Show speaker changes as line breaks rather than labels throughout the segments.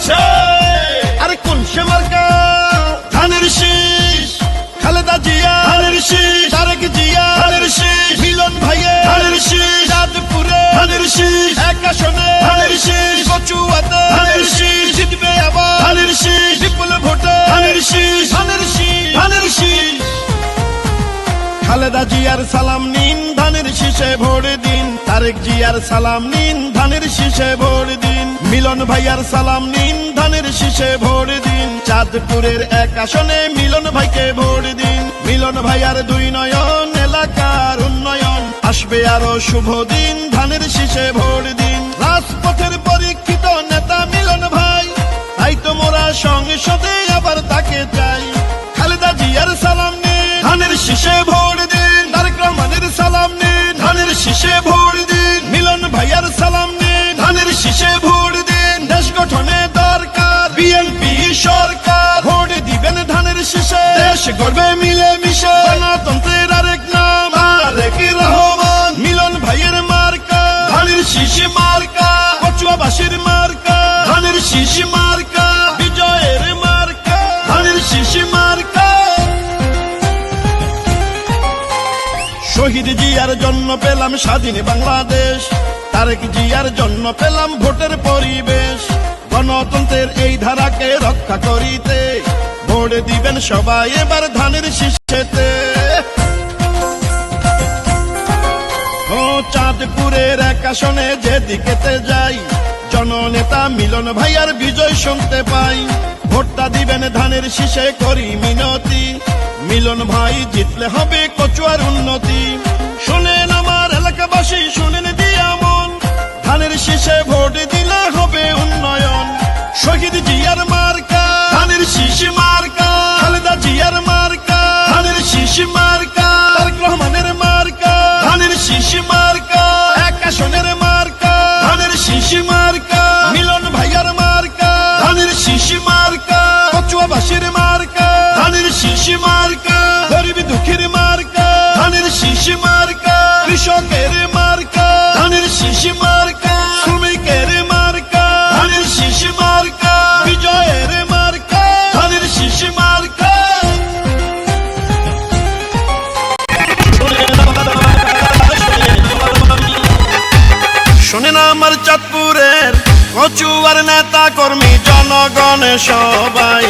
আছে। আরে কোন সে মার্কা? ধানের শীষ। খালেদা জিয়া ধানের শীষ, তারেক জিয়া ধানের শীষ, মিলন ভাইয়ের ধানের শীষ, চাঁদপুরে ধানের শীষ, এক আসনে ধানের শীষ, কচুয়াতে ধানের শীষ, জিতবে আবার ধানের শীষ, বিপুল ভোটে ধানের শীষ, ধানের শীষ, ধানের শীষ। খালেদা জিয়ার সালাম নিন, ধানের শীষে ভোট দিন। তারেক জিয়ার সালাম নিন, ধানের শীষে ভোট দিন। মিলন ভাইয়ার সালাম নিন, ধানের শীষে ভোট দিন। চাঁদপুরের এক আসনে মিলন ভাইকে ভোট দিন। মিলন ভাইয়ার দুই নয়ন, এলাকার উন্নয়ন, আসবে আরো শুভ দিন, ধানের শীষে ভোট দিন। রাজপথের পরীক্ষিত নেতা মিলন ভাই, তাই তো মোরা সংসদে আবার তাকে চাই। খালেদা জিয়ার সালাম নিন, ধানের শীষে ভোট দিন। তারেক রহমানের সালাম নিন, ধানের শীষে ভোট দিন। মিলন ভাইয়ার সালাম নিন, ধানের শীষে ভোট দিন। দেশ গঠনে দরকার বিএনপি সরকার, ভোট দিবেন ধানের শীষে, দেশ গড়বে মিলে মিশে। গণতন্ত্রের আরেক নাম তারেক রহমান, মিলন ভাইয়ের মার্কা ধানের শীষ মার্কা, কচুয়াবাসীর মার্কা ধানের শীষ মার্কা, বিজয়ের মার্কা ধানের শীষ মার্কা। শহীদ জিয়ার জন্য পেলাম স্বাধীন বাংলাদেশ, তারেক জিয়ার জন্য পেলাম ভোটের পরিবেশ। গণতন্ত্রের এই ধারাকে রক্ষা করিতে ভোট দিবেন সবাই এবার ধানের শীষেতে। ও চাঁদপুরের এক আসনে যেদিকেতে যাই, জননেতা মিলন ভাইয়ার বিজয় শুনতে পাই। ভোটটা দিবেন ধানের শীষে করি মিনতি, মিলন ভাই জিতলে হবে কচুয়ার উন্নতি। শোনেন আমার এলাকাবাসী, শুনেন দিয়া মন, ধানের শীষে ভোট দিলে হবে উন্নয়ন। শহীদ জিয়ার মার্কা ধানের শীষ মার্কা, খালেদা জিয়ার মার্কা ধানের শীষ মার্কা, তারেক রহমানের মার্কা ধানের শীষ মার্কা, এক আসনের মার্কা ধানের শীষ মার্কা, মিলন ভাইয়ার মার্কা ধানের শীষ মার্কা, কচুয়াবাসীর মার্কা ধানের শীষ মার্কা, গরিব দুঃখীর মার্কা ধানের শীষ মার্কা, কৃষকের মার্কা ধানের শীষ মার্কা, শ্রমিকের মার্কা ধানের শীষ মার্কা, বিজয়ের মার্কা ধানের শীষ মার্কা। শোনেন আমার চাঁদপুরের কচুয়ার নেতা কর্মী জনগণ সবাই,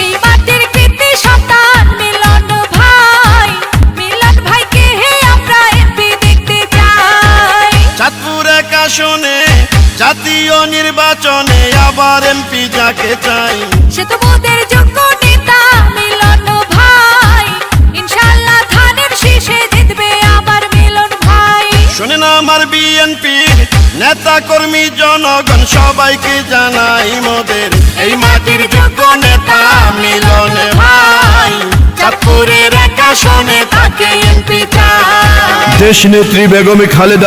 এই মাটির কৃতি সন্তান মিলন ভাই, মিলন ভাইকে আমরা এমপি দেখতে চাই।
চাঁদপুর এক আসনে জাতীয় নির্বাচনে আবার এমপি যাকে চাই,
সে তো মোদের যোগ্য নেতা মিলন ভাই, ইনশাআল্লাহ ধানের শীষে জিতবে আবার মিলন ভাই।
শোনেন আমার বিএনপির নেতা কর্মী জনগণ সবাইকে জানাই মোদের এই মাটির যোগ্য নেতা মিলন ভাই, চাঁদপুরের এক আসনে তাকে এমপি চাই।
দেশ নেত্রী বেগম খালেদা